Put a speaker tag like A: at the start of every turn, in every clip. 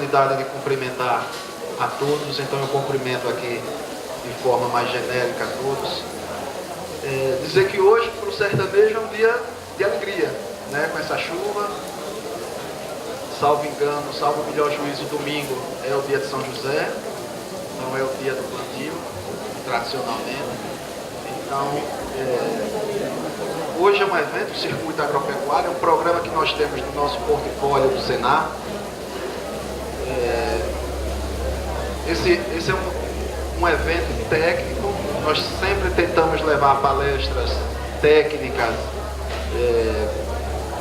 A: oportunidade de cumprimentar a todos, então eu cumprimento aqui de forma mais genérica a todos. Dizer que hoje, para o sertanejo, é um dia de alegria, né? Com essa chuva, salvo engano, salvo o melhor juízo, domingo é o dia de São José, então é o dia do plantio, tradicionalmente. Então, hoje é um evento, o Circuito Agropecuário, é um programa que nós temos no nosso portfólio do Senar. Esse é um evento técnico, nós sempre tentamos levar palestras técnicas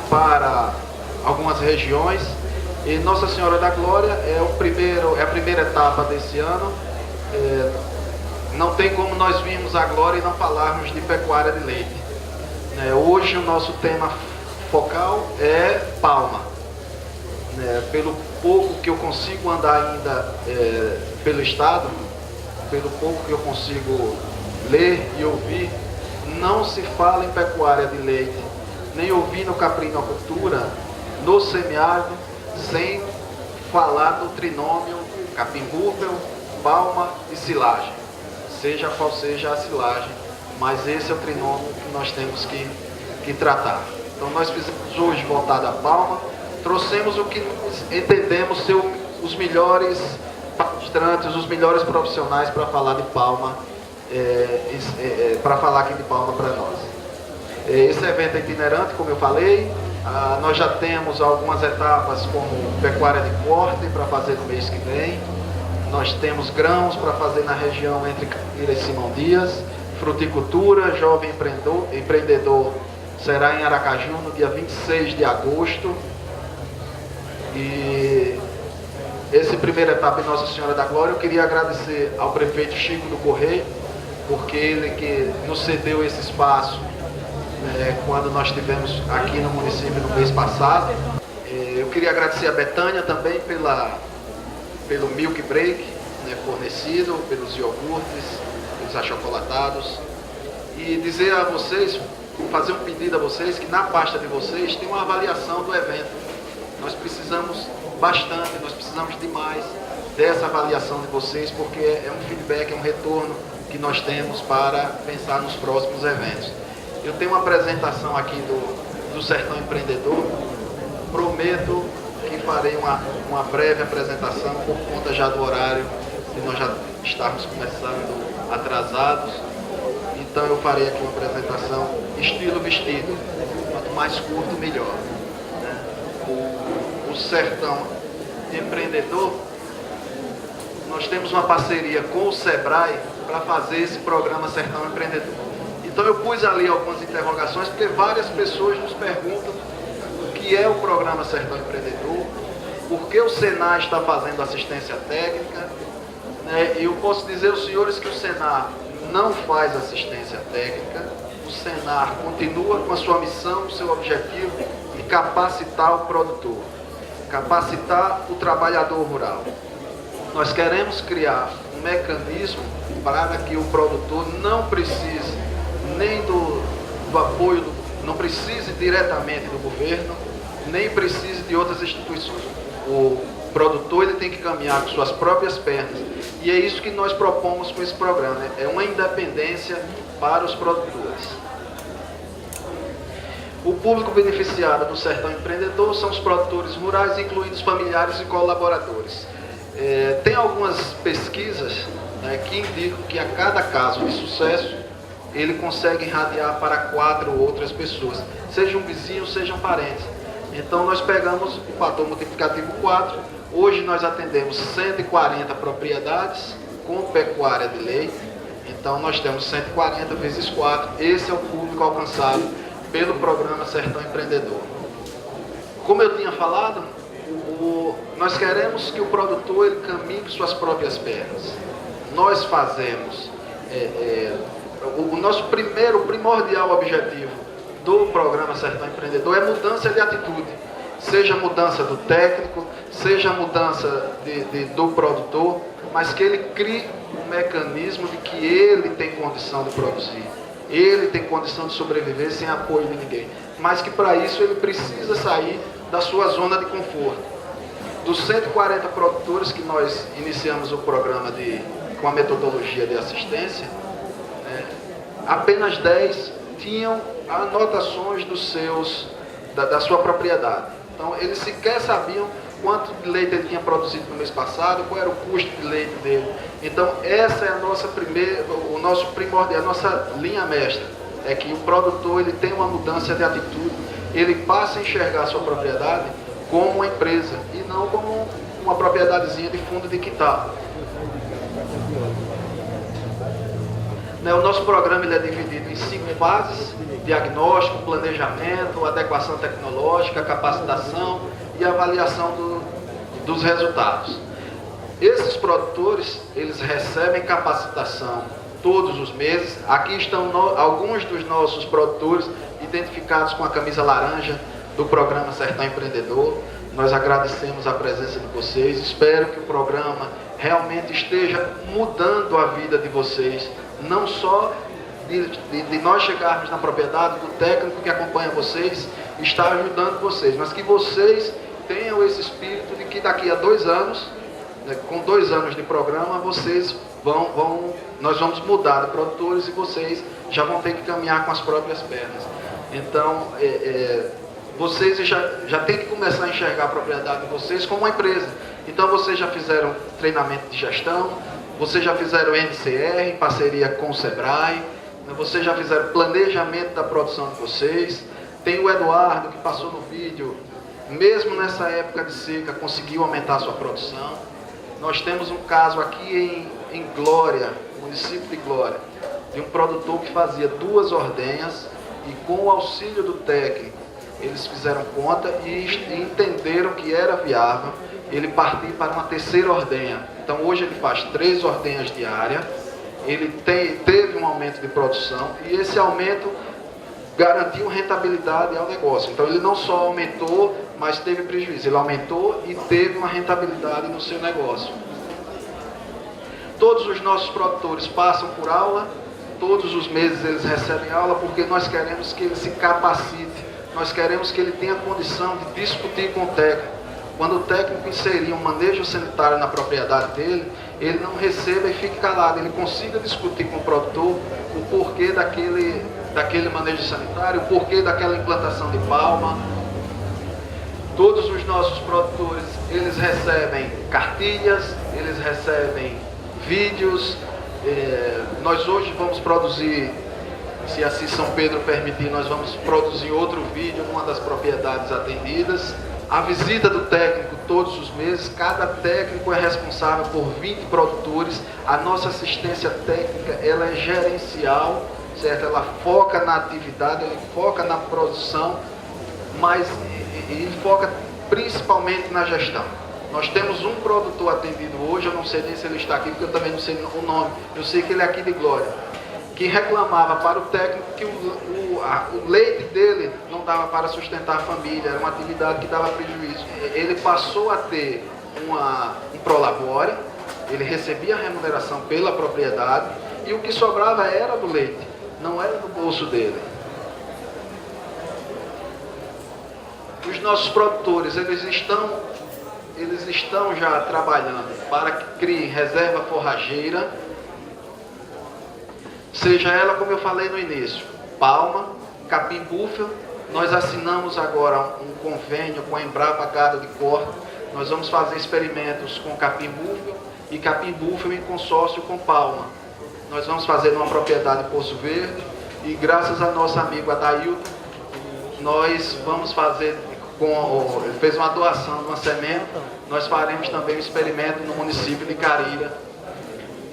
A: para algumas regiões, e Nossa Senhora da Glória é a primeira etapa desse ano. Não tem como nós virmos a glória e não falarmos de pecuária de leite. Hoje o nosso tema focal é Palma. Pelo pouco que eu consigo andar ainda pelo estado, pelo pouco que eu consigo ler e ouvir, não se fala em pecuária de leite, nem ovino, caprinocultura, no semiárido, sem falar do trinômio capim rúfel, palma e silagem, seja qual seja a silagem, mas esse é o trinômio que nós temos que tratar. Então nós fizemos hoje voltado à palma, trouxemos o que entendemos ser os melhores palestrantes, os melhores profissionais para falar de palma, para falar aqui de palma para nós. Esse evento é itinerante, como eu falei. Nós já temos algumas etapas como pecuária de corte para fazer no mês que vem. Nós temos grãos para fazer na região entre Campira e Simão Dias. Fruticultura, jovem empreendedor, será em Aracaju no dia 26 de agosto. E essa primeira etapa em Nossa Senhora da Glória, eu queria agradecer ao prefeito Chico do Correio, porque ele que nos cedeu esse espaço quando nós estivemos aqui no município no mês passado. Eu queria agradecer a Betânia também pelo milk break, fornecido, pelos iogurtes, pelos achocolatados, e dizer a vocês, fazer um pedido a vocês, que na pasta de vocês tem uma avaliação do evento. Nós precisamos bastante, nós precisamos demais dessa avaliação de vocês, porque é um feedback, é um retorno que nós temos para pensar nos próximos eventos. Eu tenho uma apresentação aqui do Sertão Empreendedor, prometo que farei uma breve apresentação por conta já do horário, e nós já estamos começando atrasados, então eu farei aqui uma apresentação estilo vestido, quanto mais curto melhor. O Sertão Empreendedor, nós temos uma parceria com o Sebrae para fazer esse programa Sertão Empreendedor. Então eu pus ali algumas interrogações, porque várias pessoas nos perguntam o que é o programa Sertão Empreendedor, por que o Senar está fazendo assistência técnica, e eu posso dizer aos senhores que o Senar não faz assistência técnica, o Senar continua com a sua missão, o seu objetivo de capacitar o produtor, capacitar o trabalhador rural. Nós queremos criar um mecanismo para que o produtor não precise nem do apoio, não precise diretamente do governo, nem precise de outras instituições. O produtor ele tem que caminhar com suas próprias pernas, e é isso que nós propomos com esse programa, é uma independência para os produtores. O público beneficiado do Sertão Empreendedor são os produtores rurais, incluindo os familiares e colaboradores. Tem algumas pesquisas que indicam que a cada caso de sucesso, ele consegue irradiar para 4 outras pessoas, sejam vizinhos, sejam parentes. Então nós pegamos o fator multiplicativo 4, hoje nós atendemos 140 propriedades com pecuária de leite, então nós temos 140 vezes 4, esse é o público alcançado pelo programa Sertão Empreendedor. Como eu tinha falado, nós queremos que o produtor ele caminhe com suas próprias pernas. Nós fazemos o nosso primordial objetivo do programa Sertão Empreendedor é mudança de atitude, seja mudança do técnico, seja mudança do produtor, mas que ele crie um mecanismo de que ele tem condição de produzir, ele tem condição de sobreviver sem apoio de ninguém, mas que para isso ele precisa sair da sua zona de conforto. Dos 140 produtores que nós iniciamos o programa com a metodologia de assistência, apenas 10 tinham anotações da sua propriedade. Então, eles sequer sabiam quanto de leite ele tinha produzido no mês passado, qual era o custo de leite dele. Então, essa é a nossa o nosso primordial, a nossa linha mestra, é que o produtor ele tem uma mudança de atitude, ele passa a enxergar a sua propriedade como uma empresa e não como uma propriedadezinha de fundo de quintal. O nosso programa ele é dividido em 5 fases: diagnóstico, planejamento, adequação tecnológica, capacitação e avaliação dos resultados. Esses produtores, eles recebem capacitação todos os meses. Aqui estão alguns dos nossos produtores identificados com a camisa laranja do programa Sertão Empreendedor. Nós agradecemos a presença de vocês, espero que o programa realmente esteja mudando a vida de vocês, não só de nós chegarmos na propriedade, do técnico que acompanha vocês, está ajudando vocês, mas que vocês tenham esse espírito de que daqui a 2 anos, com 2 anos de programa, vocês nós vamos mudar de produtores e vocês já vão ter que caminhar com as próprias pernas. Então, vocês já têm que começar a enxergar a propriedade de vocês como uma empresa. Então, vocês já fizeram treinamento de gestão, vocês já fizeram NCR em parceria com o Sebrae, vocês já fizeram planejamento da produção de vocês. Tem o Eduardo, que passou no vídeo, mesmo nessa época de seca, conseguiu aumentar a sua produção. Nós temos um caso aqui em Glória, município de Glória, de um produtor que fazia 2 ordenhas e com o auxílio do técnico, eles fizeram conta e entenderam que era viável ele partir para uma 3ª ordenha. Então hoje ele faz 3 ordenhas diárias, ele teve um aumento de produção e esse aumento garantiu rentabilidade ao negócio. Então ele não só aumentou, mas teve prejuízo. Ele aumentou e teve uma rentabilidade no seu negócio. Todos os nossos produtores passam por aula, todos os meses eles recebem aula, porque nós queremos que ele se capacite, nós queremos que ele tenha condição de discutir com o técnico. Quando o técnico inserir um manejo sanitário na propriedade dele, ele não receba e fique calado, ele consiga discutir com o produtor o porquê daquele manejo sanitário, o porquê daquela implantação de palma. Todos os nossos produtores, eles recebem cartilhas, eles recebem vídeos. Nós hoje vamos produzir, se assim São Pedro permitir, nós vamos produzir outro vídeo numa das propriedades atendidas. A visita do técnico todos os meses, cada técnico é responsável por 20 produtores. A nossa assistência técnica, ela é gerencial, certo? Ela foca na atividade, ela foca na produção, mas ele foca principalmente na gestão. Nós temos um produtor atendido hoje, eu não sei nem se ele está aqui, porque eu também não sei o nome, eu sei que ele é aqui de Glória, que reclamava para o técnico que o leite dele não dava para sustentar a família, era uma atividade que dava prejuízo. Ele passou a ter um prolabore, ele recebia a remuneração pela propriedade e o que sobrava era do leite, não era do bolso dele. Os nossos produtores, eles estão já trabalhando para que criem reserva forrageira, seja ela, como eu falei no início, palma, capim búfalo. Nós assinamos agora um convênio com a Embrapa Gado de Corte. Nós vamos fazer experimentos com capim búfalo e capim búfalo em consórcio com palma. Nós vamos fazer numa propriedade Poço Verde e graças a nosso amigo Adailton, nós vamos fazer, ele fez uma doação de uma semente, nós faremos também um experimento no município de Carilha.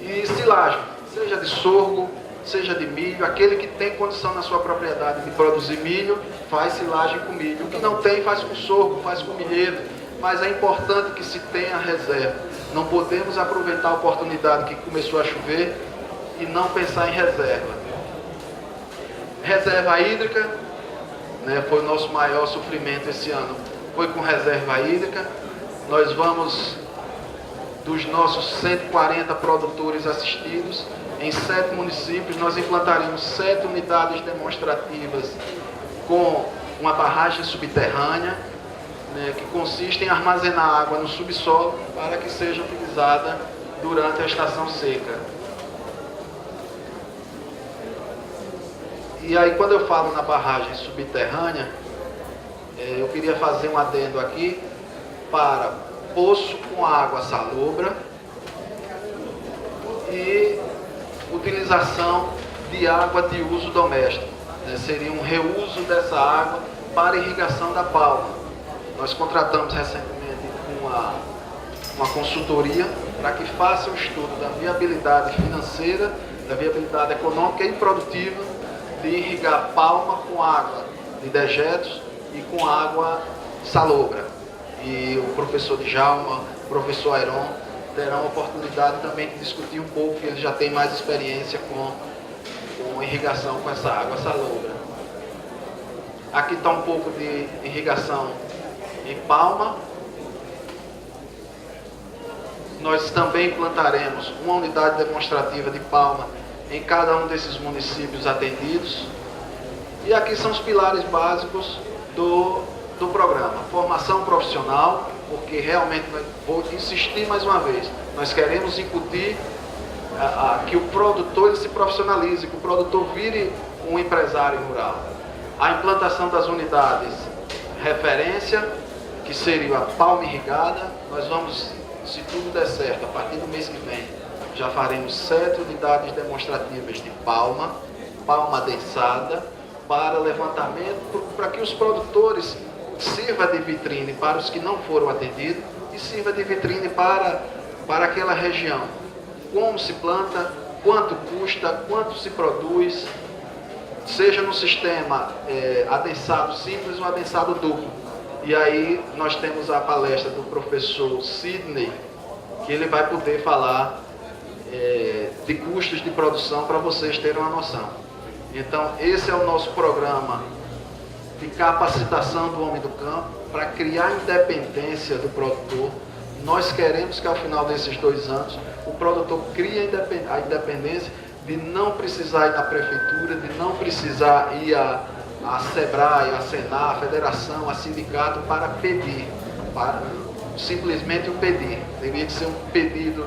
A: E silagem, seja de sorgo, seja de milho, aquele que tem condição na sua propriedade de produzir milho, faz silagem com milho. O que não tem, faz com sorgo, faz com milheiro, mas é importante que se tenha reserva. Não podemos aproveitar a oportunidade que começou a chover e não pensar em reserva. Reserva hídrica, foi o nosso maior sofrimento esse ano, foi com reserva hídrica. Nós vamos, dos nossos 140 produtores assistidos, em 7 municípios, nós implantaremos 7 unidades demonstrativas com uma barragem subterrânea, né, que consiste em armazenar água no subsolo para que seja utilizada durante a estação seca. E aí, quando eu falo na barragem subterrânea, eu queria fazer um adendo aqui para poço com água salobra e utilização de água de uso doméstico. Seria um reuso dessa água para irrigação da palma. Nós contratamos recentemente uma consultoria para que faça o estudo da viabilidade financeira, da viabilidade econômica e produtiva de irrigar palma com água de dejetos e com água salobra. E o professor Djalma, o professor Airon terão a oportunidade também de discutir um pouco, que eles já têm mais experiência com irrigação com essa água salobra. Aqui está um pouco de irrigação em palma. Nós também implantaremos uma unidade demonstrativa de palma em cada um desses municípios atendidos. E aqui são os pilares básicos do programa. Formação profissional, porque realmente, vou insistir mais uma vez, nós queremos incutir que o produtor ele se profissionalize, que o produtor vire um empresário rural. A implantação das unidades referência, que seria a palma irrigada. Nós vamos, se tudo der certo, a partir do mês que vem, já faremos 7 unidades demonstrativas de palma adensada, para levantamento, para que os produtores sirva de vitrine para os que não foram atendidos e sirva de vitrine para aquela região. Como se planta, quanto custa, quanto se produz, seja no sistema adensado simples ou adensado duplo. E aí nós temos a palestra do professor Sidney, que ele vai poder falar de custos de produção para vocês terem uma noção. Então, esse é o nosso programa de capacitação do homem do campo para criar a independência do produtor. Nós queremos que ao final desses 2 anos o produtor crie a independência de não precisar ir na prefeitura, de não precisar ir a SEBRAE, a SENAR, a federação, a sindicato para pedir, para simplesmente o pedir. Teria que ser um pedido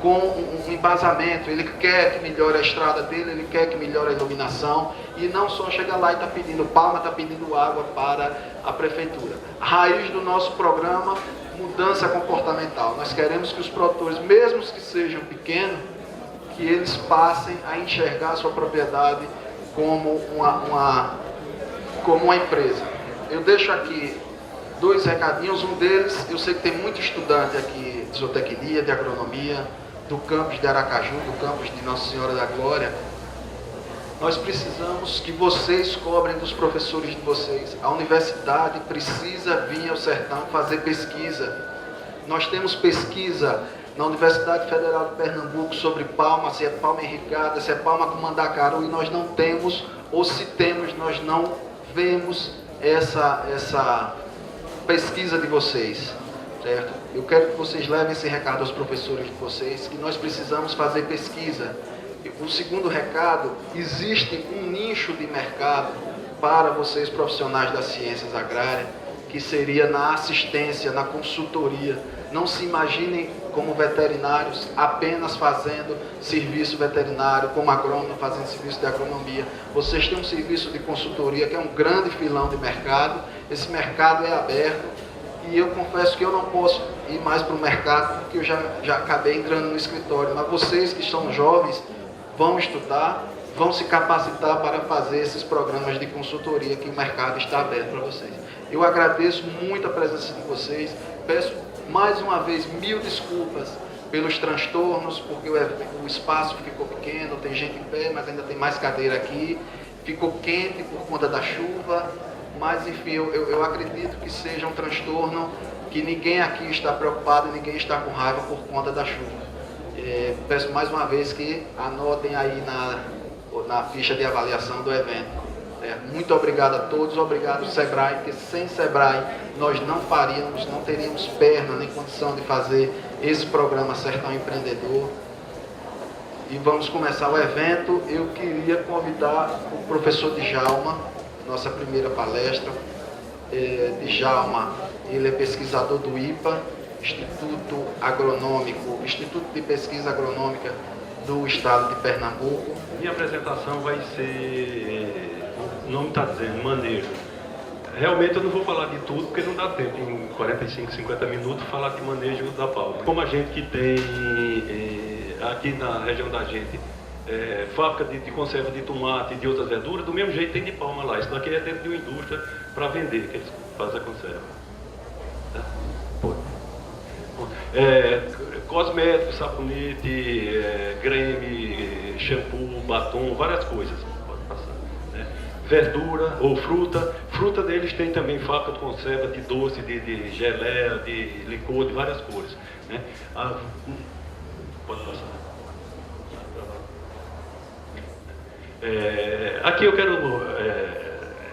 A: com um embasamento. Ele quer que melhore a estrada dele, ele quer que melhore a iluminação, e não só chegar lá e está pedindo palma, está pedindo água para a prefeitura. A raiz do nosso programa, mudança comportamental. Nós queremos que os produtores, mesmo que sejam pequenos, que eles passem a enxergar a sua propriedade como uma empresa. Eu deixo aqui 2 recadinhos. Um deles, eu sei que tem muito estudante aqui de zootecnia, de agronomia, do campus de Aracaju, do campus de Nossa Senhora da Glória. Nós precisamos que vocês cobrem dos professores de vocês. A universidade precisa vir ao sertão fazer pesquisa. Nós temos pesquisa na Universidade Federal de Pernambuco sobre palma, se é palma irrigada, se é palma com mandacaru, e nós não temos, ou se temos, nós não vemos essa pesquisa de vocês. Certo? Eu quero que vocês levem esse recado aos professores de vocês, que nós precisamos fazer pesquisa. O segundo recado, existe um nicho de mercado para vocês profissionais das ciências agrárias, que seria na assistência, na consultoria. Não se imaginem como veterinários apenas fazendo serviço veterinário, como agrônomo fazendo serviço de agronomia. Vocês têm um serviço de consultoria que é um grande filão de mercado. Esse mercado é aberto. E eu confesso que eu não posso ir mais para o mercado, porque eu já acabei entrando no escritório. Mas vocês que são jovens, vão estudar, vão se capacitar para fazer esses programas de consultoria, que o mercado está aberto para vocês. Eu agradeço muito a presença de vocês. Peço mais uma vez 1000 desculpas pelos transtornos, porque o espaço ficou pequeno, tem gente em pé, mas ainda tem mais cadeira aqui. Ficou quente por conta da chuva. Mas, enfim, eu acredito que seja um transtorno que ninguém aqui está preocupado, ninguém está com raiva por conta da chuva. Peço mais uma vez que anotem aí na ficha de avaliação do evento. Muito obrigado a todos, obrigado ao SEBRAE, porque sem SEBRAE nós não faríamos, não teríamos perna nem condição de fazer esse programa Sertão Empreendedor. E vamos começar o evento. Eu queria convidar o professor Djalma, nossa primeira palestra. Djalma ele é pesquisador do IPA, Instituto Agronômico, Instituto de Pesquisa Agronômica do Estado de Pernambuco.
B: Minha apresentação vai ser, o nome está dizendo, manejo. Realmente eu não vou falar de tudo, porque não dá tempo, em 45, 50 minutos, falar de manejo da palma. Como a gente que tem, aqui na região da gente, fábrica de conserva de tomate e de outras verduras, do mesmo jeito tem de palma lá. Isso daqui é dentro de uma indústria para vender, que eles fazem a conserva. Tá? Cosméticos, sabonete, creme, shampoo, batom, várias coisas. Pode passar, né? Verdura ou fruta. Fruta deles tem também fábrica de conserva de doce, de geleia, de licor, de várias cores. Né? Pode passar. Aqui eu quero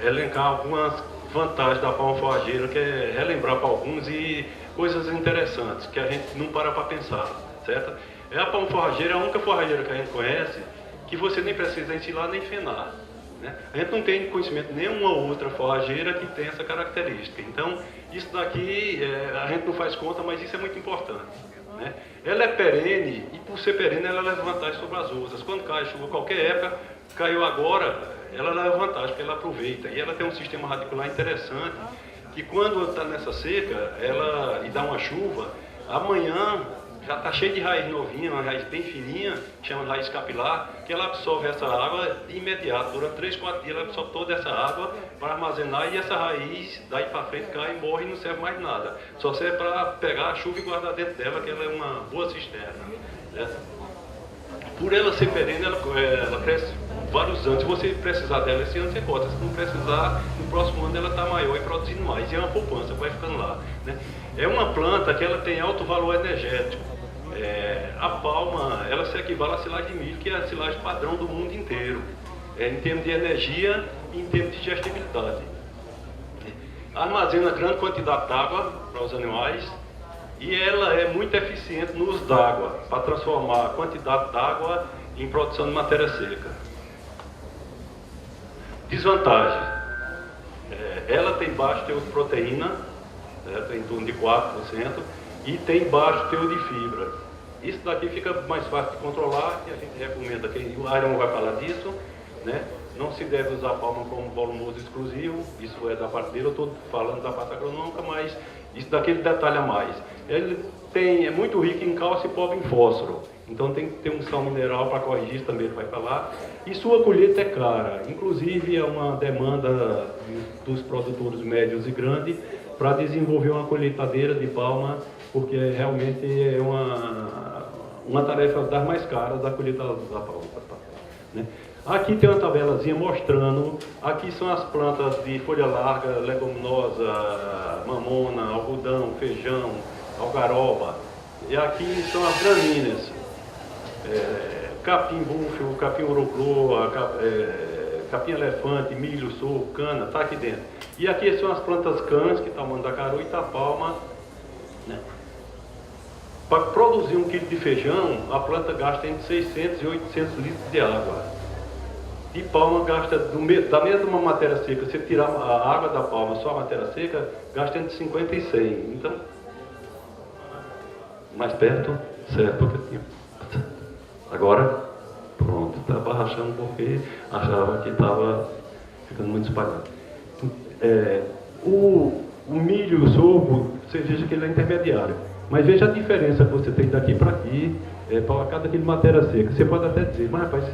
B: elencar algumas vantagens da palma forrageira, que é relembrar para alguns e coisas interessantes que a gente não para pensar, certo? A palma forrageira é a única forrageira que a gente conhece que você nem precisa ensilar nem fenar, né? A gente não tem conhecimento de nenhuma outra forrageira que tem essa característica. Então, isso daqui a gente não faz conta, mas isso é muito importante, né? Ela é perene e, por ser perene, ela leva vantagem sobre as outras. Quando cai chuva, qualquer época, caiu agora, ela leva vantagem, porque ela aproveita. E ela tem um sistema radicular interessante, que quando está nessa seca, e dá uma chuva, amanhã já está cheio de raiz novinha, uma raiz bem fininha, chama raiz capilar, que ela absorve essa água de imediato. Durante 3, 4 dias ela absorve toda essa água para armazenar, e essa raiz daí para frente cai e morre e não serve mais nada. Só serve para pegar a chuva e guardar dentro dela, que ela é uma boa cisterna, certo? Por ela ser perene, ela cresce vários anos. Se você precisar dela esse ano, você corta. Se não precisar, no próximo ano ela está maior e produzindo mais. E é uma poupança, vai ficando lá, né? É uma planta que ela tem alto valor energético. A palma, ela se equivale à silagem de milho, que é a silagem padrão do mundo inteiro, em termos de energia e em termos de digestibilidade. Armazena grande quantidade de água para os animais, e ela é muito eficiente no uso d'água, para transformar a quantidade de água em produção de matéria seca. Desvantagem: ela tem baixo teor de proteína, certo? Em torno de 4%, e tem baixo teor de fibra. Isso daqui fica mais fácil de controlar, e a gente recomenda, que o Iron vai falar disso, né? Não se deve usar a palma como volumoso exclusivo, isso é da parte dele, eu estou falando da parte agronômica, mas isso daqui ele detalha mais. Ele é muito rico em cálcio e pobre em fósforo, então tem que ter um sal mineral para corrigir, isso também ele vai falar. E sua colheita é cara, inclusive é uma demanda dos produtores médios e grandes para desenvolver uma colheitadeira de palma, porque realmente é uma tarefa das mais caras da colheita da palma, né? Aqui tem uma tabelazinha mostrando, aqui são as plantas de folha larga, leguminosa, mamona, algodão, feijão, algaroba. E aqui são as gramíneas, capim búfalo, capim urucloa, capim elefante, milho, sorgo, cana, está aqui dentro. E aqui são as plantas cães, que está o mandacaru e tapalma, né? Para produzir 1 quilo de feijão, a planta gasta entre 600 e 800 litros de água. De palma gasta, da mesma matéria seca, você tirar a água da palma, só a matéria seca, gasta entre 50 e 100. Então, mais perto, certo? Agora, pronto, estava rachando porque achava que estava ficando muito espalhado. O milho e o sorgo, você veja que ele é intermediário. Mas veja a diferença que você tem daqui para aqui, para cada quilo de matéria seca. Você pode até dizer, mas rapaz,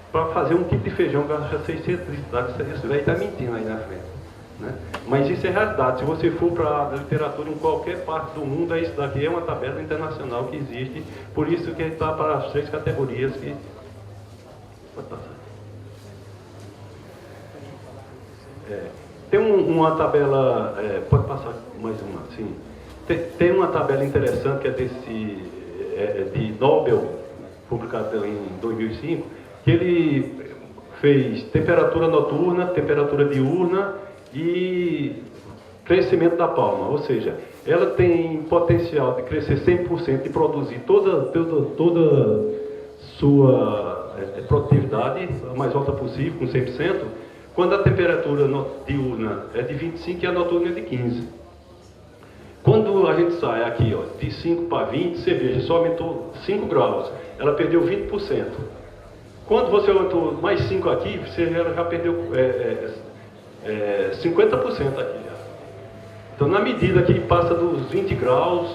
B: para fazer 1 quilo de feijão gasta 600 litros, isso aí está mentindo aí na frente, né? Mas isso é realidade. Se você for para a literatura em qualquer parte do mundo, isso daqui é uma tabela internacional que existe, por isso que está para as 3 categorias que... Pode passar. Tem uma tabela, pode passar mais uma, sim. Tem uma tabela interessante que é de Nobel, publicada em 2005, que ele fez temperatura noturna, temperatura diurna e crescimento da palma, ou seja, ela tem potencial de crescer 100% e produzir toda sua produtividade, a mais alta possível, com 100%, quando a temperatura diurna é de 25 e a noturna é de 15. Quando a gente sai aqui, ó, de 5 para 20, você veja, só aumentou 5 graus, ela perdeu 20%. Quando você aumentou mais 5 aqui, você já perdeu 50% aqui. Então, na medida que passa dos 20 graus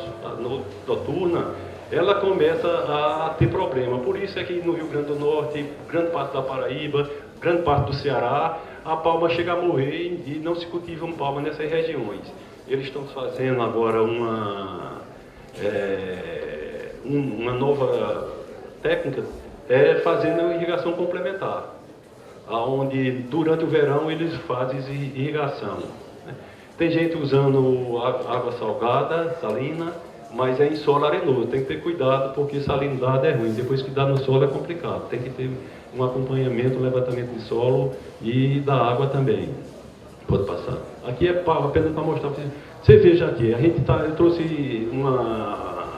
B: noturna, ela começa a ter problema. Por isso é que no Rio Grande do Norte, grande parte da Paraíba, grande parte do Ceará, a palma chega a morrer e não se cultiva palma nessas regiões. Eles estão fazendo agora uma nova técnica, fazendo irrigação complementar, onde durante o verão eles fazem irrigação. Né? Tem gente usando água salgada, salina, mas é em solo arenoso. Tem que ter cuidado porque salinidade é ruim. Depois que dá no solo é complicado. Tem que ter um acompanhamento, um levantamento de solo e da água também. Pode passar. Aqui é apenas para mostrar. Você veja aqui, eu trouxe uma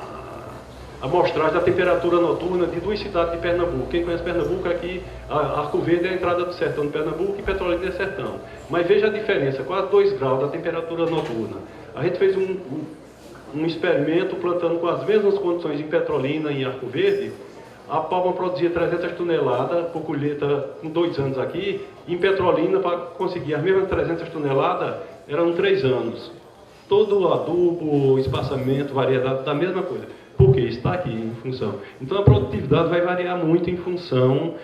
B: amostragem da temperatura noturna de 2 cidades de Pernambuco. Quem conhece Pernambuco, aqui, Arco Verde é a entrada do sertão de Pernambuco e Petrolina é sertão. Mas veja a diferença, quase 2 graus da temperatura noturna. A gente fez um experimento plantando com as mesmas condições em Petrolina e em Arco Verde. A palma produzia 300 toneladas por colheita com 2 anos aqui. Em Petrolina, para conseguir as mesmas 300 toneladas, eram 3 anos. Todo o adubo, espaçamento, variedade, da mesma coisa. Porque está aqui em função. Então a produtividade vai variar muito em função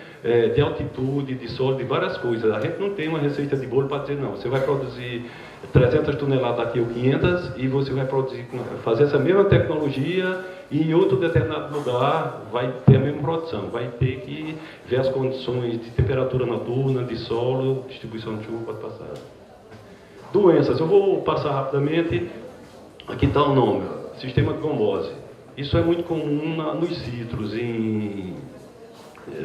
B: de altitude, de solo, de várias coisas. A gente não tem uma receita de bolo para dizer, não, você vai produzir 300 toneladas aqui ou 500 e você vai fazer essa mesma tecnologia e em outro determinado lugar vai ter a mesma produção. Vai ter que ver as condições de temperatura noturna, de solo, distribuição de chuva, pode passar. Doenças, eu vou passar rapidamente. Aqui está o nome, sistema de gomose. Isso é muito comum nos citros, em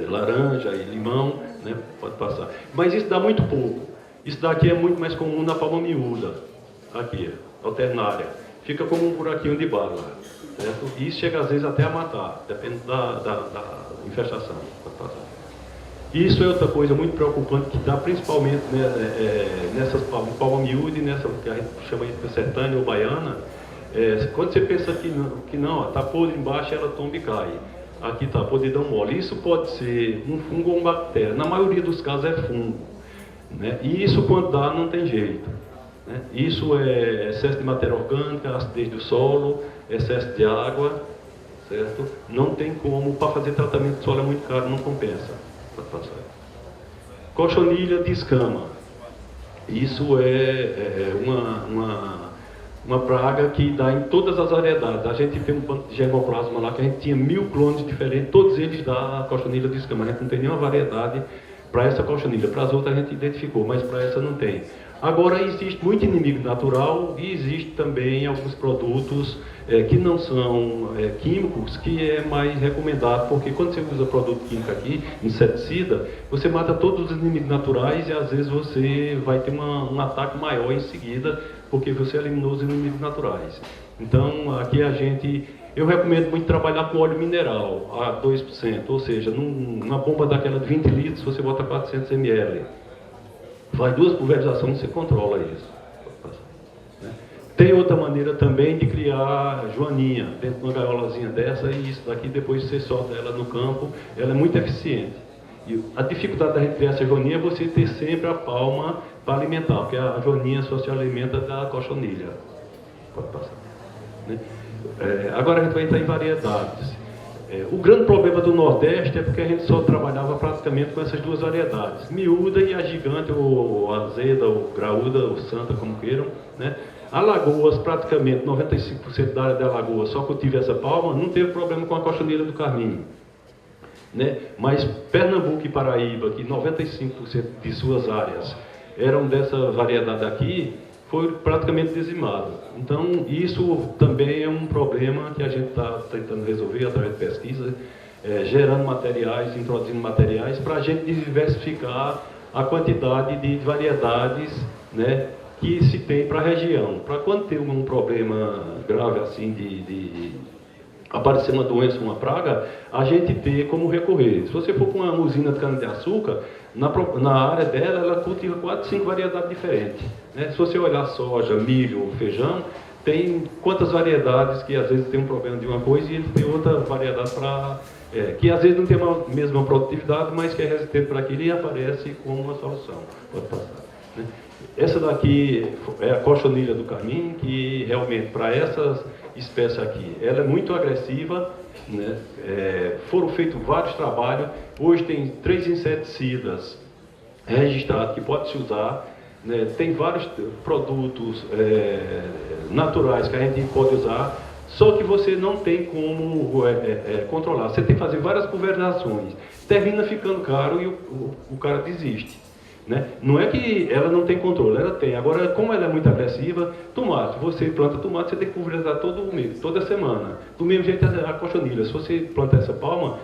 B: laranja e limão, né? Pode passar. Mas isso dá muito pouco. Isso daqui é muito mais comum na palma miúda, aqui, alternária. Fica como um buraquinho de bala, certo? E isso chega às vezes até a matar, depende da infestação. Pode passar. Isso é outra coisa muito preocupante que dá principalmente nessas palma miúda e nessa que a gente chama de sertânia ou baiana. Quando você pensa que não, está podre embaixo, ela tomba e cai. Aqui está podridão mole. Isso pode ser um fungo ou uma bactéria. Na maioria dos casos é fungo. Né? E isso, quando dá, não tem jeito. Né? Isso é excesso de matéria orgânica, acidez do solo, excesso de água, certo? Não tem como, para fazer tratamento de solo é muito caro, não compensa. Pode passar. Cochonilha de escama. Isso é uma praga que dá em todas as variedades. A gente tem um banco de germoplasma lá que a gente tinha 1000 clones diferentes, todos eles da cochonilha de escama. A gente não tem nenhuma variedade para essa cochonilha. Para as outras a gente identificou, mas para essa não tem. Agora, existe muito inimigo natural e existe também alguns produtos que não são químicos, que é mais recomendado, porque quando você usa produto químico aqui, inseticida, você mata todos os inimigos naturais e às vezes você vai ter um ataque maior em seguida, porque você eliminou os inimigos naturais. Então, aqui eu recomendo muito trabalhar com óleo mineral, a 2%, ou seja, numa bomba daquela de 20 litros, você bota 400 ml. Faz 2 pulverizações, você controla isso. Tem outra maneira também de criar joaninha, dentro de uma gaiolazinha dessa, e isso daqui, depois você solta ela no campo, ela é muito eficiente. E a dificuldade da gente criar essa joaninha é você ter sempre a palma para alimentar, porque a joaninha só se alimenta da cochonilha. Pode passar. Né? Agora a gente vai entrar em variedades. O grande problema do Nordeste é porque a gente só trabalhava praticamente com essas 2 variedades, miúda e a gigante, ou azeda, ou graúda, ou santa, como queiram. Né? Alagoas, praticamente 95% da área de Alagoas só cultiva essa palma, não teve problema com a cochonilha do carmim. Né? Mas Pernambuco e Paraíba, que 95% de suas áreas eram dessa variedade aqui, foi praticamente dizimado. Então, isso também é um problema que a gente está tentando resolver através de pesquisa, gerando materiais, introduzindo materiais, para a gente diversificar a quantidade de variedades, né, que se tem para a região. Para quando tem um problema grave assim de aparecer uma doença, uma praga, a gente ter como recorrer. Se você for para uma usina de cana-de-açúcar, na área dela, ela cultiva 4, 5 variedades diferentes. Né? Se você olhar soja, milho, feijão, tem quantas variedades que às vezes tem um problema de uma coisa e ele tem outra variedade para... que às vezes não tem a mesma produtividade, mas que é resistente para aquilo e aparece como uma solução. Pode passar, né? Essa daqui é a cochonilha do carmim, que realmente para essas espécies aqui, ela é muito agressiva, né? Foram feitos vários trabalhos, hoje tem 3 inseticidas registrados que pode se usar, né? Tem vários produtos naturais que a gente pode usar, só que você não tem como controlar. Você tem que fazer várias pulverizações. Termina ficando caro e o cara desiste, né? Não é que ela não tem controle, ela tem. Agora, como ela é muito agressiva, tomate, você planta tomate, você tem que pulverizar todo mês, toda semana. Do mesmo jeito a cochonilha. Se você planta essa palma,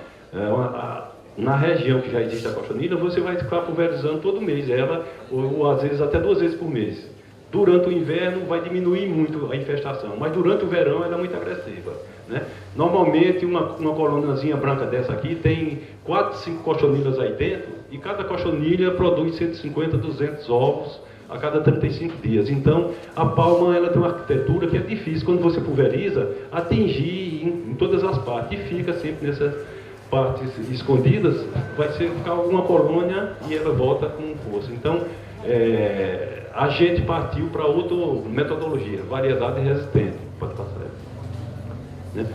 B: na região que já existe a cochonilha, você vai ficar pulverizando todo mês ela, ou às vezes até 2 vezes por mês. Durante o inverno vai diminuir muito a infestação, mas durante o verão ela é muito agressiva, né? Normalmente uma colôniazinha branca dessa aqui tem 4, 5 cochonilhas aí dentro, e cada cochonilha produz 150, 200 ovos a cada 35 dias. Então a palma ela tem uma arquitetura que é difícil, quando você pulveriza, atingir em todas as partes, e fica sempre nessas partes escondidas, vai ficar alguma colônia e ela volta com força. Então a gente partiu para outra metodologia, variedade resistente. Pode passar. Né?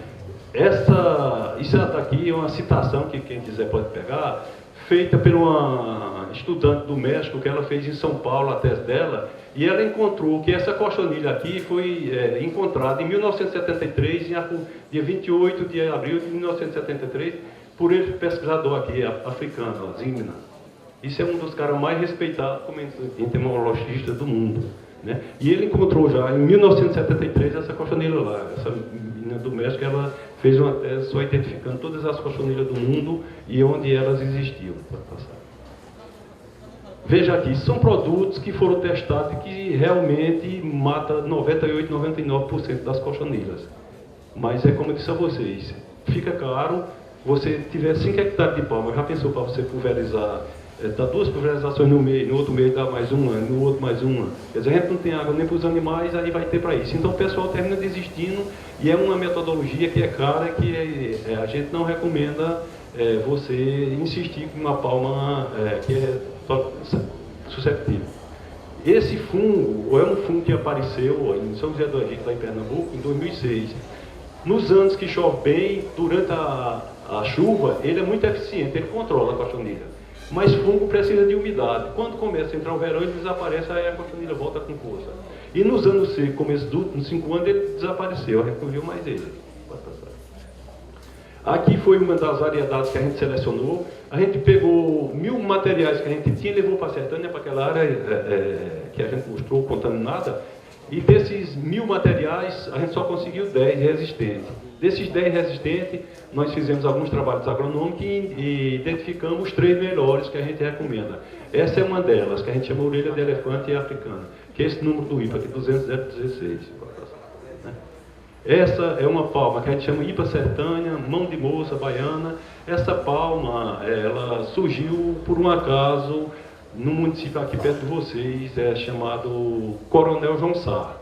B: Isso aqui é uma citação que quem quiser pode pegar, feita por uma estudante do México, que ela fez em São Paulo a tese dela, e ela encontrou que essa cochonilha aqui foi encontrada em 1973, dia 28 de abril de 1973, por esse pesquisador aqui, africano, Zimna. Isso é um dos caras mais respeitados como entomologista do mundo, né? E ele encontrou já em 1973 essa cochonilha lá. Essa menina do México, ela fez uma tese só identificando todas as cochonilhas do mundo e onde elas existiam. Veja aqui, são produtos que foram testados e que realmente mata 98, 99% das cochonilhas. Mas é como eu disse a vocês, fica caro. Você tiver 5 hectares de palma, já pensou para você pulverizar, dá 2 pulverizações no mês, no outro mês dá mais uma, no outro mais uma. Quer dizer, a gente não tem água nem para os animais, aí vai ter para isso. Então o pessoal termina desistindo, e é uma metodologia que é cara, que a gente não recomenda você insistir com uma palma que é susceptível. Esse fungo é um fungo que apareceu em São José do Egito, lá em Pernambuco, em 2006. Nos anos que chove bem, durante a chuva, ele é muito eficiente, ele controla a cochonilha. Mas fungo precisa de umidade. Quando começa a entrar o verão, ele desaparece, aí a cochonilha volta com força. E nos anos secos, começo dos últimos 5 anos, ele desapareceu, a gente não viu mais ele. Aqui foi uma das variedades que a gente selecionou. A gente pegou 1000 materiais que a gente tinha e levou para a Sertânia, para aquela área que a gente mostrou contaminada. E desses 1000 materiais, a gente só conseguiu 10 resistentes. Desses 10 resistentes, nós fizemos alguns trabalhos agronômicos e identificamos os 3 melhores que a gente recomenda. Essa é uma delas, que a gente chama orelha de elefante africana, que é esse número do IPA, aqui 20016. Essa é uma palma que a gente chama IPA sertânia, mão de moça, baiana. Essa palma, ela surgiu por um acaso no município aqui perto de vocês, chamado Coronel João Sá,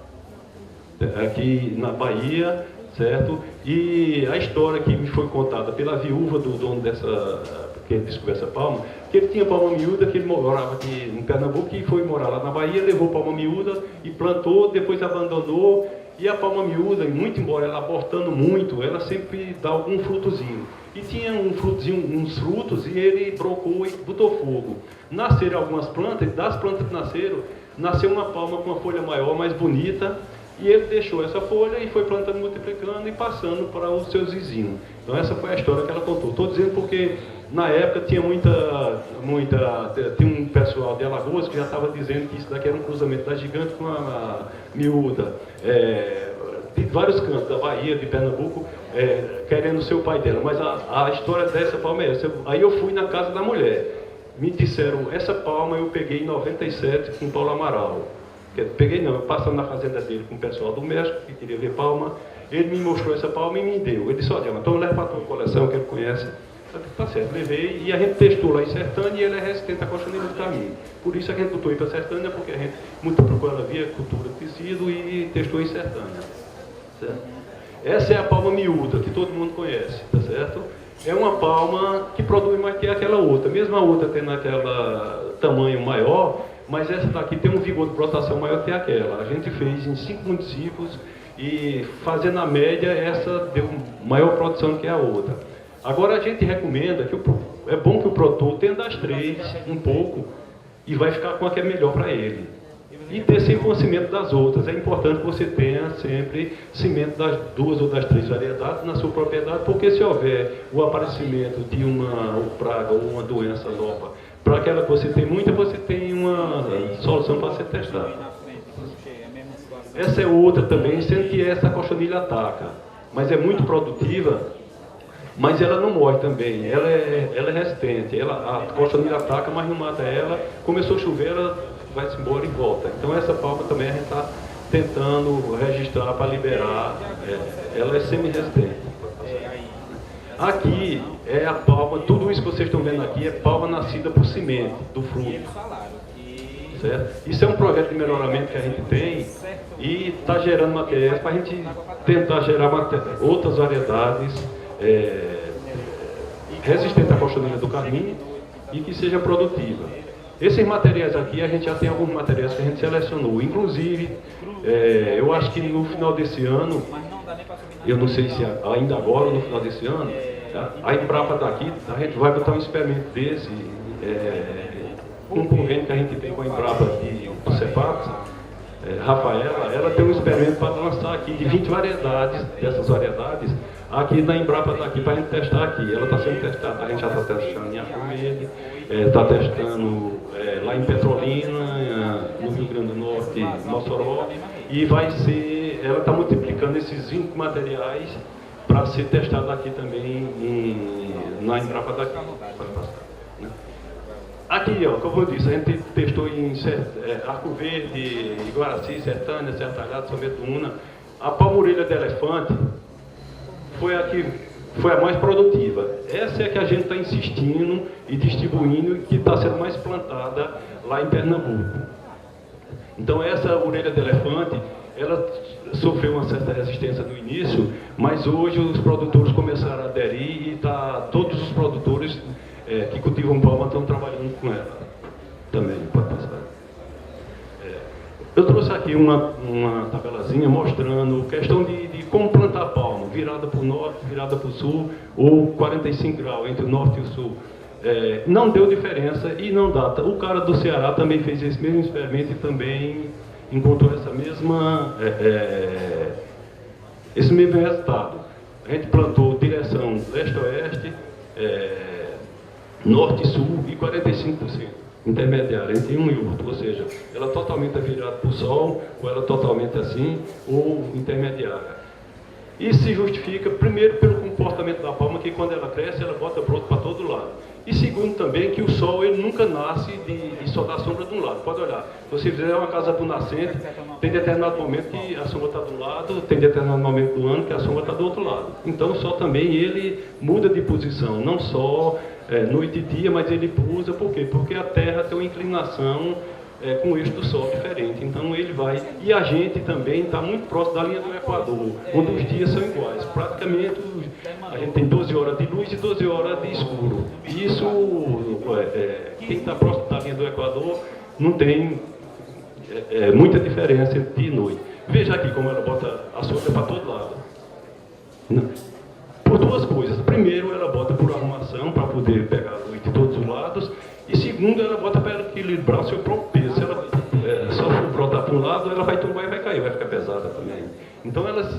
B: aqui na Bahia, certo? E a história que me foi contada pela viúva do dono que descobriu essa palma, que ele tinha palma miúda, que ele morava aqui em Pernambuco e foi morar lá na Bahia, levou palma miúda e plantou, depois abandonou. E a palma miúda, muito embora ela abortando muito, ela sempre dá algum frutozinho. E tinha uns frutos, e ele brocou e botou fogo. Nasceram algumas plantas, e das plantas que nasceu uma palma com uma folha maior, mais bonita, e ele deixou essa folha e foi plantando, multiplicando e passando para os seus vizinhos. Então essa foi a história que ela contou. Estou dizendo porque na época tinha tinha um pessoal de Alagoas que já estava dizendo que isso daqui era um cruzamento da gigante com a miúda. De vários cantos da Bahia, de Pernambuco, querendo ser o pai dela. Mas a história dessa palma é essa. Aí eu fui na casa da mulher. Me disseram, essa palma eu peguei em 97 com Paulo Amaral. Peguei não, passando na fazenda dele com o pessoal do México, que queria ver palma. Ele me mostrou essa palma e me deu. Ele disse, olha, então leva para a tua coleção, que ele conhece. Tá certo, levei e a gente testou lá em Sertânia e ela é resistente à cochonilha do carmim. Por isso a gente botou aí para Sertânia, porque a gente multiplicou ela via cultura de tecido e testou em Sertânia. Certo? Essa é a palma miúda, que todo mundo conhece, tá certo? É uma palma que produz mais que aquela outra. Mesmo a outra tendo aquele tamanho maior, mas essa daqui tem um vigor de brotação maior que aquela. A gente fez em 5 municípios e fazendo a média, essa deu maior produção que a outra. Agora a gente recomenda que é bom que o produtor tenha das 3 um pouco e vai ficar com a que é melhor para ele. E ter sempre o cimento das outras. É importante que você tenha sempre cimento das 2 ou das 3 variedades na sua propriedade, porque se houver o aparecimento de uma praga ou uma doença nova, para aquela que você tem muita, você tem uma solução para ser testada. Essa é outra também, sendo que essa cochonilha ataca, mas é muito produtiva, mas ela não morre também, ela é resistente, a cochonilha ataca, mas não mata ela, começou a chover, ela vai-se embora e volta. Então essa palma também a gente está tentando registrar para liberar, ela é semi-resistente. Aqui é a palma, tudo isso que vocês estão vendo aqui é palma nascida por semente do fruto. Certo? Isso é um projeto de melhoramento que a gente tem e está gerando materiais para a gente tentar gerar outras variedades resistentes à cochonilha do carmim e que seja produtiva. Esses materiais aqui, a gente já tem alguns materiais que a gente selecionou. Inclusive, eu acho que no final desse ano, eu não sei se ainda agora ou no final desse ano, a Embrapa daqui, a gente vai botar um experimento desse, um convênio que a gente tem com a Embrapa do CEPAX, Rafaela, ela tem um experimento para lançar aqui de 20 variedades, dessas variedades, aqui na Embrapa daqui, para a gente testar aqui. Ela está sendo testada, a gente já está testando em Arco-Verde, está testando lá em Petrolina, no Rio Grande do Norte, em Mossoró, e vai ser, ela está multiplicando esses 20 materiais para ser testado aqui também na Embrapa daqui. Aqui, ó, como eu disse, a gente testou em Arco Verde, Iguaraci, Sertânia, Serra Talhada, São Bento do Una. A palma-orelha de elefante foi a mais produtiva. Essa é a que a gente está insistindo e distribuindo, que está sendo mais plantada lá em Pernambuco. Então essa orelha de elefante, ela sofreu uma certa resistência no início, mas hoje os produtores começaram a aderir e todos os produtores que cultivam palma estão trabalhando com ela. Também, pode passar. Eu trouxe aqui uma tabelazinha mostrando questão de como plantar palma, virada para o norte, virada para o sul, ou 45 graus entre o norte e o sul. Não deu diferença e não dá. O cara do Ceará também fez esse mesmo experimento e também encontrou esse mesmo resultado. A gente plantou direção leste-oeste, norte e sul e 45%. Intermediária entre um e outro, ou seja, ela totalmente virada para o sol, ou ela totalmente assim, ou intermediária. Isso se justifica, primeiro, pelo comportamento da palma, que quando ela cresce, ela bota broto para todo lado. E segundo também, que o sol ele nunca nasce de só da sombra de um lado. Pode olhar, se você fizer uma casa do nascente, tem determinado momento que a sombra está de um lado, tem determinado momento do ano que a sombra está do outro lado. Então o sol também ele muda de posição, não só noite e dia, mas ele usa, por quê? Porque a Terra tem uma inclinação com o eixo do Sol diferente, então ele vai, e a gente também está muito próximo da linha do Equador, onde os dias são iguais, praticamente a gente tem 12 horas de luz e 12 horas de escuro, e isso, quem está próximo da linha do Equador não tem muita diferença entre dia e noite. Veja aqui como ela bota a sombra para todo lado. Não. Por duas coisas. Primeiro, ela bota por arrumação, para poder pegar a luz de todos os lados. E segundo, ela bota para equilibrar o seu próprio peso. Se ela só for brotar para um lado, ela vai tombar e vai cair, vai ficar pesada também. Então, ela,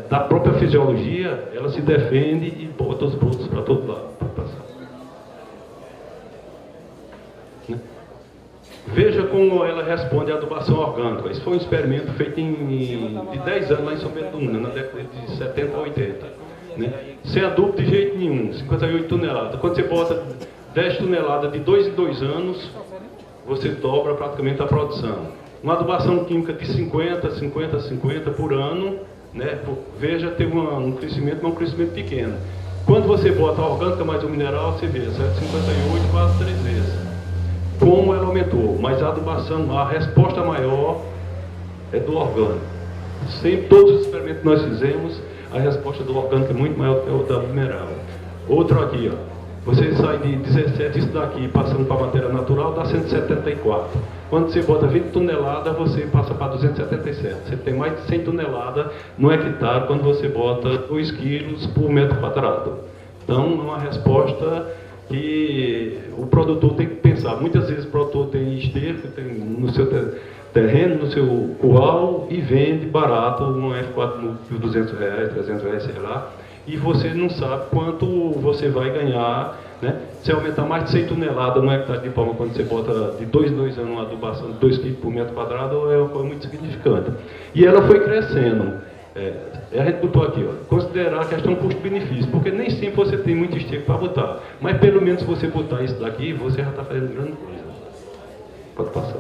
B: da própria fisiologia, ela se defende e bota os brotos para todo lado, para passar. Veja como ela responde à adubação orgânica. Esse foi um experimento feito de 10 anos lá em São Bento do Una, na década de 70 a 80. Né? Sem adubo de jeito nenhum, 58 toneladas. Quando você bota 10 toneladas de 2 em 2 anos, você dobra praticamente a produção. Uma adubação química de 50 por ano, né? Veja, teve um crescimento, mas um crescimento pequeno. Quando você bota a orgânica mais o mineral, você vê 7,58, quase 3 vezes. Como ela aumentou, mas a adubação, a resposta maior é do orgânico. Sempre, todos os experimentos que nós fizemos, a resposta do orgânico é muito maior do que a do mineral. Outro aqui, ó. Você sai de 17, isso daqui, passando para a matéria natural, dá 174. Quando você bota 20 toneladas, você passa para 277. Você tem mais de 100 toneladas no hectare quando você bota 2 quilos por metro quadrado. Então, é uma resposta que o produtor tem que pensar. Muitas vezes o produtor tem esterco, tem no seu terreno, no seu curral, e vende barato um F4 por R$200, R$300, sei lá. E você não sabe quanto você vai ganhar, né? Se aumentar mais de 100 toneladas no hectare de palma, quando você bota de 2 em 2 anos uma adubação de 2 kg por metro quadrado, é muito significante. E ela foi crescendo. A gente botou aqui, ó, considerar a questão custo-benefício, porque nem sempre você tem muito esterco para botar. Mas pelo menos se você botar isso daqui, você já está fazendo grande coisa. Pode passar.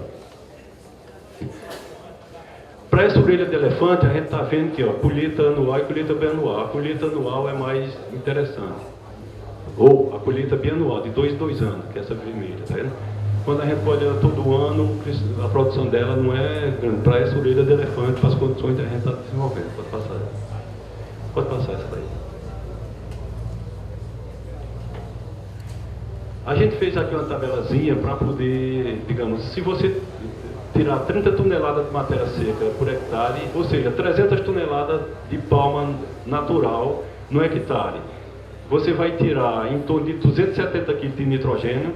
B: Para essa orelha de elefante, a gente está vendo aqui, ó, colheita anual e colheita bianual. A colheita anual é mais interessante. Ou a colheita bianual, de 2 em 2 anos, que é essa vermelha, tá vendo? Quando a gente colhe todo ano, a produção dela não é grande. Para essa orelha de elefante, para as condições que a gente está desenvolvendo. Pode passar. Pode passar essa daí. A gente fez aqui uma tabelazinha para poder, digamos, se você tirar 30 toneladas de matéria seca por hectare, ou seja, 300 toneladas de palma natural no hectare. Você vai tirar em torno de 270 kg de nitrogênio,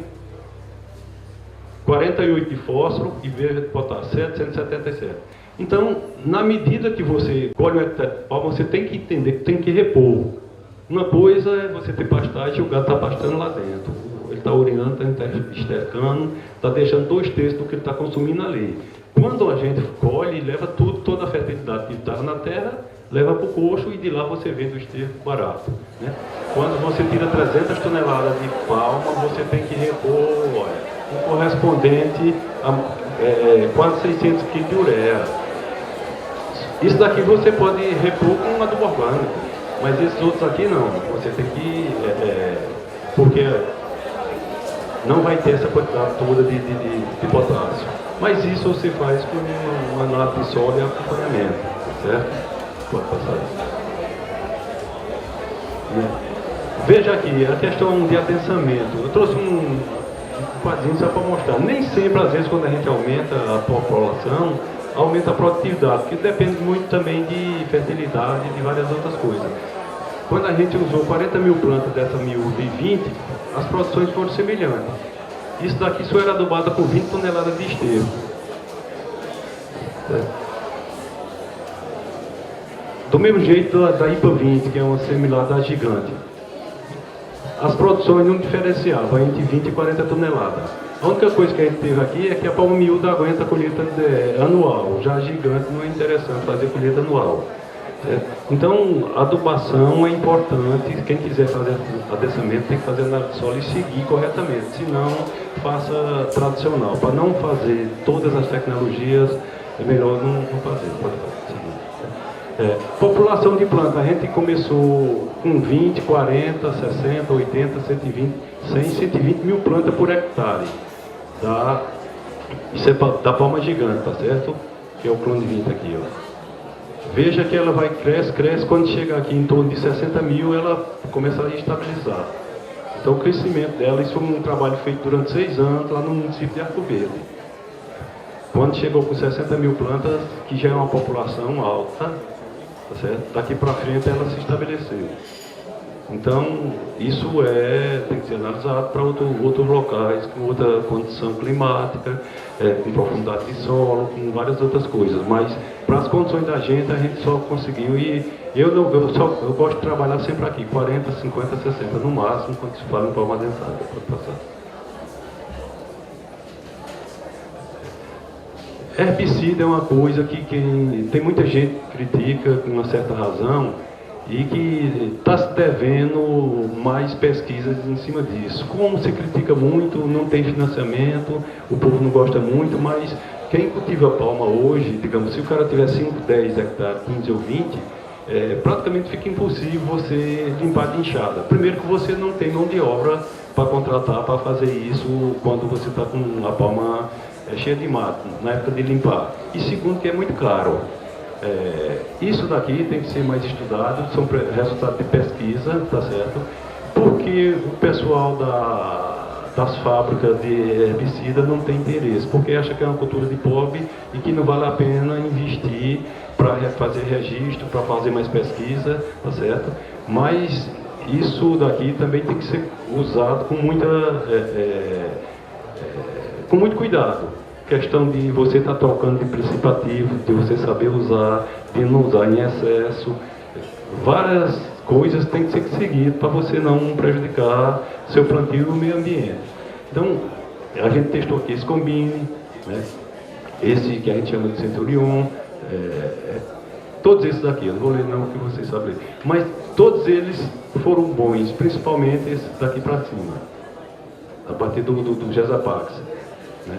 B: 48 de fósforo e verde de potássio, 777. Então, na medida que você colhe um hectare de palma, você tem que entender que tem que repor. Uma coisa é você ter pastagem e o gado está pastando lá dentro. Ele está urinando, está estercando, está deixando 2/3 do que ele está consumindo ali. Quando a gente colhe, leva tudo, toda a fertilidade que está na terra, leva para o coxo e de lá você vende o esterco barato, né? Quando você tira 300 toneladas de palma, você tem que repor, olha, o correspondente a quase 600 kg de ureia. Isso daqui você pode repor com um adubo orgânico, mas esses outros aqui não. Você tem que... porque não vai ter essa quantidade toda de potássio. Mas isso você faz com uma análise de solo e acompanhamento, certo? Pode passar isso. Veja aqui, a questão de adensamento. Eu trouxe um quadrinho só para mostrar. Nem sempre, às vezes, quando a gente aumenta a população, aumenta a produtividade, porque depende muito também de fertilidade e de várias outras coisas. Quando a gente usou 40 mil plantas dessa 1020, as produções foram semelhantes. Isso daqui só era adubada com 20 toneladas de esterco. Do mesmo jeito da IPA 20, que é uma semilada gigante. As produções não diferenciavam entre 20 e 40 toneladas. A única coisa que a gente teve aqui é que a palma miúda aguenta a colheita anual. Já a gigante não é interessante fazer colheita anual. Então, a adubação é importante. Quem quiser fazer adensamento tem que fazer na solo e seguir corretamente. Senão, faça tradicional. Para não fazer todas as tecnologias, é melhor não fazer. Pode fazer. População de planta, a gente começou com 20, 40, 60, 80, 120, 100, 120 mil plantas por hectare. Isso é da palma gigante, tá certo? Que é o clone 20 aqui, ó. Veja que ela vai cresce, quando chega aqui em torno de 60 mil, ela começa a estabilizar. Então o crescimento dela, isso foi um trabalho feito durante 6 anos lá no município de Arco Verde. Quando chegou com 60 mil plantas, que já é uma população alta, tá certo? Daqui para frente ela se estabeleceu. Então, isso tem que ser analisado para outros locais, com outra condição climática, com profundidade de solo, com várias outras coisas. Mas, para as condições da gente, a gente só conseguiu. E eu gosto de trabalhar sempre aqui, 40, 50, 60 no máximo, quando se fala em palma adensada. Pode passar. Herbicida é uma coisa que tem muita gente que critica com uma certa razão, e que está se devendo mais pesquisas em cima disso. Como se critica muito, não tem financiamento, o povo não gosta muito, mas quem cultiva palma hoje, digamos, se o cara tiver 5, 10 hectares, 15 ou 20, praticamente fica impossível você limpar de enxada. Primeiro que você não tem mão de obra para contratar para fazer isso quando você está com a palma cheia de mato, na época de limpar. E segundo que é muito caro. Isso daqui tem que ser mais estudado, são resultados de pesquisa, tá certo? Porque o pessoal das fábricas de herbicida não tem interesse, porque acha que é uma cultura de pobre e que não vale a pena investir para fazer registro, para fazer mais pesquisa, tá certo? Mas isso daqui também tem que ser usado com muito cuidado. Questão de você estar trocando de princípio ativo, de você saber usar, de não usar em excesso. Várias coisas têm que ser seguidas para você não prejudicar seu plantio e o meio ambiente. Então, a gente testou aqui esse Combine, né? Esse que a gente chama de Centurion, todos esses daqui, eu não vou ler não, que vocês sabem. Mas todos eles foram bons, principalmente esse daqui para cima, a partir do Gesapax, né?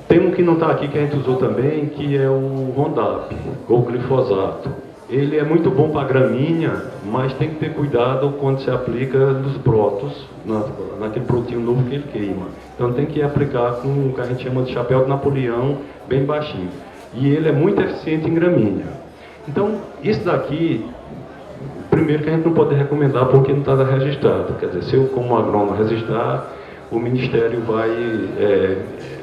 B: Tem um que não está aqui, que a gente usou também, que é o Roundup, ou glifosato. Ele é muito bom para gramínea, mas tem que ter cuidado quando se aplica nos brotos, naquele produtinho novo que ele queima. Então tem que aplicar com o que a gente chama de chapéu de Napoleão, bem baixinho. E ele é muito eficiente em gramínea. Então, isso daqui, primeiro que a gente não pode recomendar porque não está registrado. Quer dizer, se eu como agrônomo registrar, o Ministério vai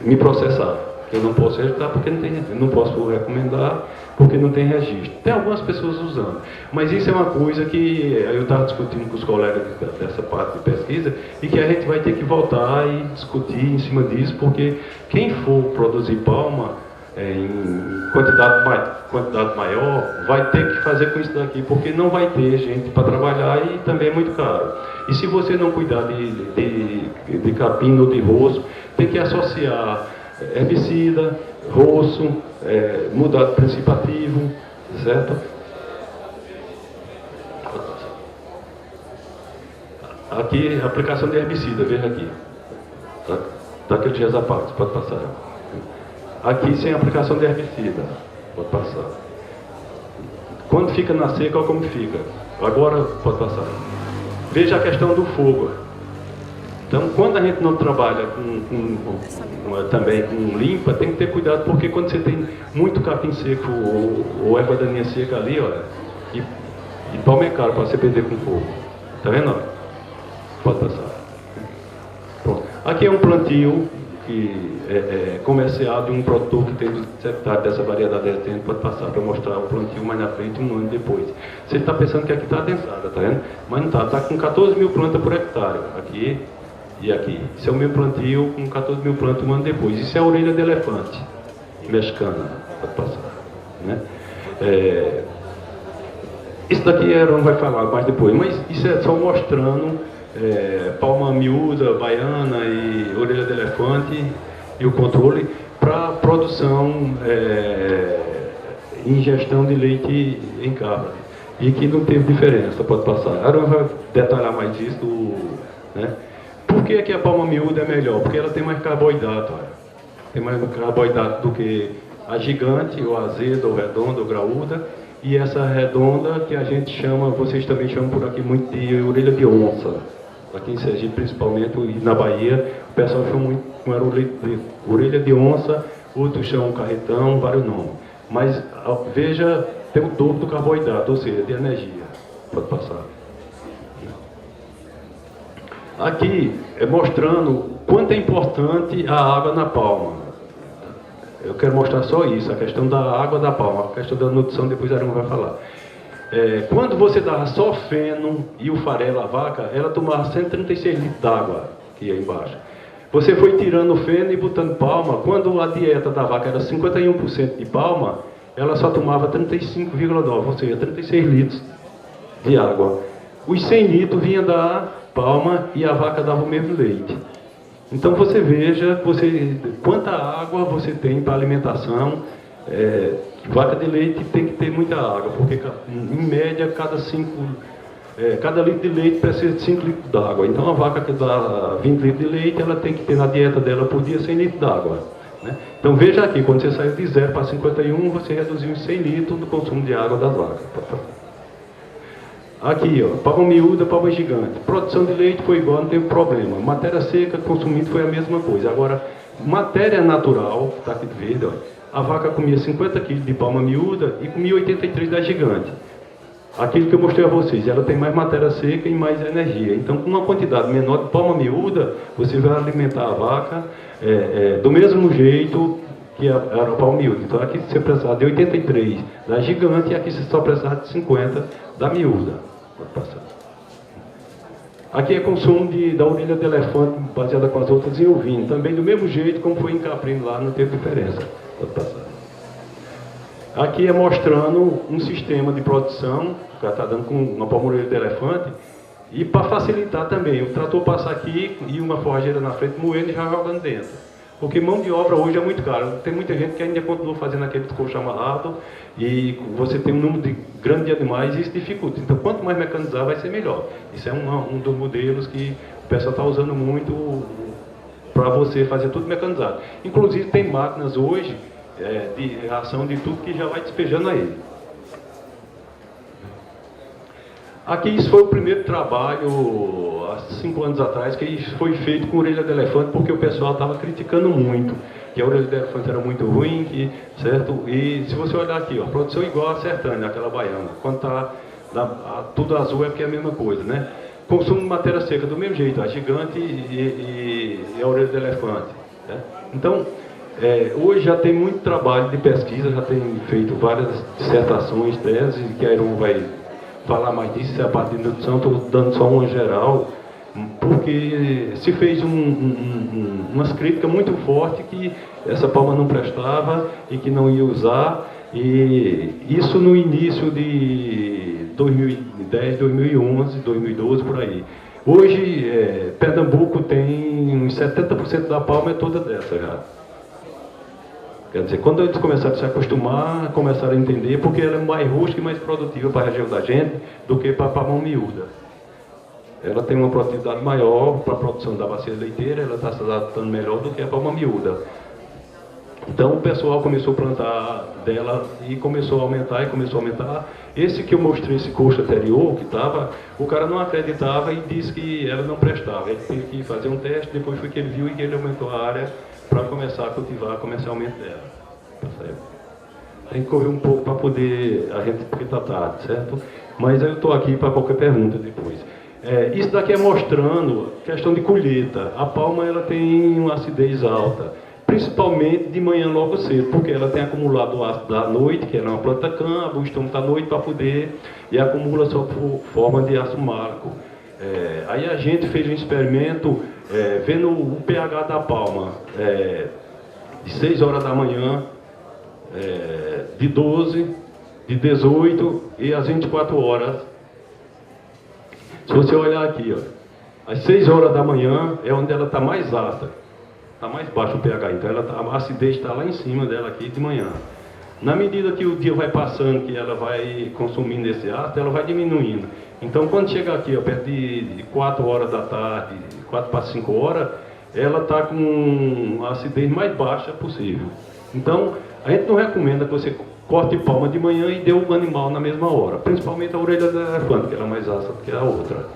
B: me processar. Eu não posso registrar porque não posso recomendar porque não tem registro. Tem algumas pessoas usando, mas isso é uma coisa que eu estava discutindo com os colegas dessa parte de pesquisa e que a gente vai ter que voltar e discutir em cima disso, porque quem for produzir palma em quantidade maior vai ter que fazer com isso daqui, porque não vai ter gente para trabalhar e também é muito caro. E se você não cuidar de capim ou de roço, tem que associar herbicida, roço, mudar de princípio ativo, certo? Aqui, aplicação de herbicida, veja aqui. Tá aquele Gesapax, pode passar. Aqui sem aplicação de herbicida, pode passar. Quando fica na seca, olha como fica. Agora, pode passar. Veja a questão do fogo. Então, quando a gente não trabalha também com limpa, tem que ter cuidado, porque quando você tem muito capim seco ou erva daninha seca ali, olha, e palma é caro para você perder com fogo. Tá vendo? Pode passar. Pronto. Aqui é um plantio que é comercial de um produtor que tem 200 hectares dessa variedade resistente, pode passar para mostrar o plantio mais na frente, um ano depois. Você está pensando que aqui está adensada, tá vendo? Mas não está, está com 14 mil plantas por hectare, aqui e aqui. Isso é o meu plantio com 14 mil plantas um ano depois. Isso é a orelha de elefante mexicana, pode passar, né? Isso daqui não vai falar mais depois, mas isso é só mostrando palma miúda, baiana e orelha de elefante e o controle para produção e ingestão de leite em cabra. E que não teve diferença, pode passar. Aaron vai detalhar mais isso, né? Por que a palma miúda é melhor? Porque ela tem mais carboidrato. Tem mais carboidrato do que a gigante, ou azeda, ou redonda, ou graúda. E essa redonda que a gente chama, vocês também chamam por aqui muito de orelha de onça. Aqui em Sergipe, principalmente, e na Bahia, o pessoal chama muito com orelha de onça, outros chamam carretão, vários nomes. Mas veja, tem o dobro do carboidrato, ou seja, de energia. Pode passar. Aqui é mostrando quanto é importante a água na palma. Eu quero mostrar só isso, a questão da água da palma, a questão da nutrição, depois a Arão vai falar. Quando você dava só feno e o farelo à vaca, ela tomava 136 litros d'água, que ia embaixo. Você foi tirando o feno e botando palma, quando a dieta da vaca era 51% de palma, ela só tomava 35,9, ou seja, 36 litros de água. Os 100 litros vinha da palma e a vaca dava o mesmo leite. Então você veja quanta água você tem para alimentação. Vaca de leite tem que ter muita água, porque em média cada litro de leite precisa de 5 litros d'água. Então a vaca que dá 20 litros de leite, ela tem que ter na dieta dela por dia 100 litros d'água. né? Então veja aqui, quando você saiu de 0 para 51, você reduziu em 100 litros do consumo de água das vacas. Aqui, ó, palma miúda, palma gigante. Produção de leite foi igual, não teve problema. Matéria seca, consumido foi a mesma coisa. Agora, matéria natural, está aqui de verde, ó, a vaca comia 50 kg de palma miúda e comia 83 da gigante. Aquilo que eu mostrei a vocês, ela tem mais matéria seca e mais energia. Então, com uma quantidade menor de palma miúda, você vai alimentar a vaca do mesmo jeito que era a palma miúda. Então, aqui você precisava de 83 da gigante e aqui você só precisava de 50 da miúda. Pode passar. Aqui é consumo da orelha de elefante baseada com as outras em ovino. Também do mesmo jeito como foi em caprino lá, não teve diferença. Pode passar. Aqui é mostrando um sistema de produção, o cara está dando com uma palma-orelha de elefante, e para facilitar também, o trator passa aqui e uma forrageira na frente moendo e já jogando dentro. Porque mão de obra hoje é muito cara. Tem muita gente que ainda continua fazendo aquele descoxo amarrado e você tem um número grande de animais e isso dificulta. Então, quanto mais mecanizar, vai ser melhor. Isso é um dos modelos que o pessoal está usando muito para você fazer tudo mecanizado. Inclusive, tem máquinas hoje de ração de tudo que já vai despejando a ele. Aqui isso foi o primeiro trabalho, há 5 anos atrás, que foi feito com orelha de elefante, porque o pessoal estava criticando muito, que a orelha de elefante era muito ruim, certo? E se você olhar aqui, ó, produção igual a sertânia, aquela baiana, quando está tudo azul é porque é a mesma coisa, né? Consumo de matéria seca do mesmo jeito, a gigante e a orelha de elefante, né? Então, hoje já tem muito trabalho de pesquisa, já tem feito várias dissertações, teses, que a Iron vai falar mais disso, a parte de nutrição, estou dando só uma geral, porque se fez umas críticas muito fortes que essa palma não prestava e que não ia usar, e isso no início de 2010, 2011, 2012, por aí. Hoje, Pernambuco tem uns 70% da palma é toda dessa já. Quer dizer, quando eles começaram a se acostumar, começaram a entender, porque ela é mais rústica e mais produtiva para a região da gente do que para a palma miúda. Ela tem uma produtividade maior para a produção da bacia leiteira, ela está se adaptando melhor do que a palma miúda. Então o pessoal começou a plantar dela e começou a aumentar, Esse que eu mostrei, esse coxo anterior, que estava, o cara não acreditava e disse que ela não prestava. Ele teve que fazer um teste, depois foi que ele viu e que ele aumentou a área para começar a cultivar comercialmente dela. Tá certo? Tem que correr um pouco para poder, porque está tarde, certo? Mas eu estou aqui para qualquer pergunta depois. Isso daqui é mostrando questão de colheita. A palma ela tem uma acidez alta, principalmente de manhã logo cedo, porque ela tem acumulado o ácido da noite, que é uma planta cânhamo, o estômago da noite para poder, e acumula sua forma de ácido málico. Aí a gente fez um experimento vendo o pH da palma de 6 horas da manhã, de 12, de 18 e às 24 horas. Se você olhar aqui, ó, às 6 horas da manhã é onde ela está mais ácida, está mais baixo o pH, então a acidez está lá em cima dela aqui de manhã. Na medida que o dia vai passando, que ela vai consumindo esse ácido, ela vai diminuindo. Então, quando chega aqui, ó, perto de 4 horas da tarde, 4 para 5 horas, ela está com a acidez mais baixa possível. Então, a gente não recomenda que você corte palma de manhã e dê o animal na mesma hora, principalmente a orelha do elefante, que ela é mais ácida do que a outra.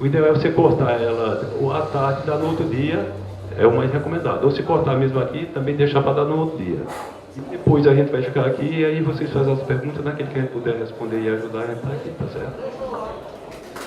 B: O ideal é você cortar ela à tarde e dar no outro dia, é o mais recomendado. Ou se cortar mesmo aqui, também deixar para dar no outro dia. E depois a gente vai ficar aqui e aí vocês fazem as perguntas, naquele que a gente puder responder e ajudar, a gente está aqui, tá certo?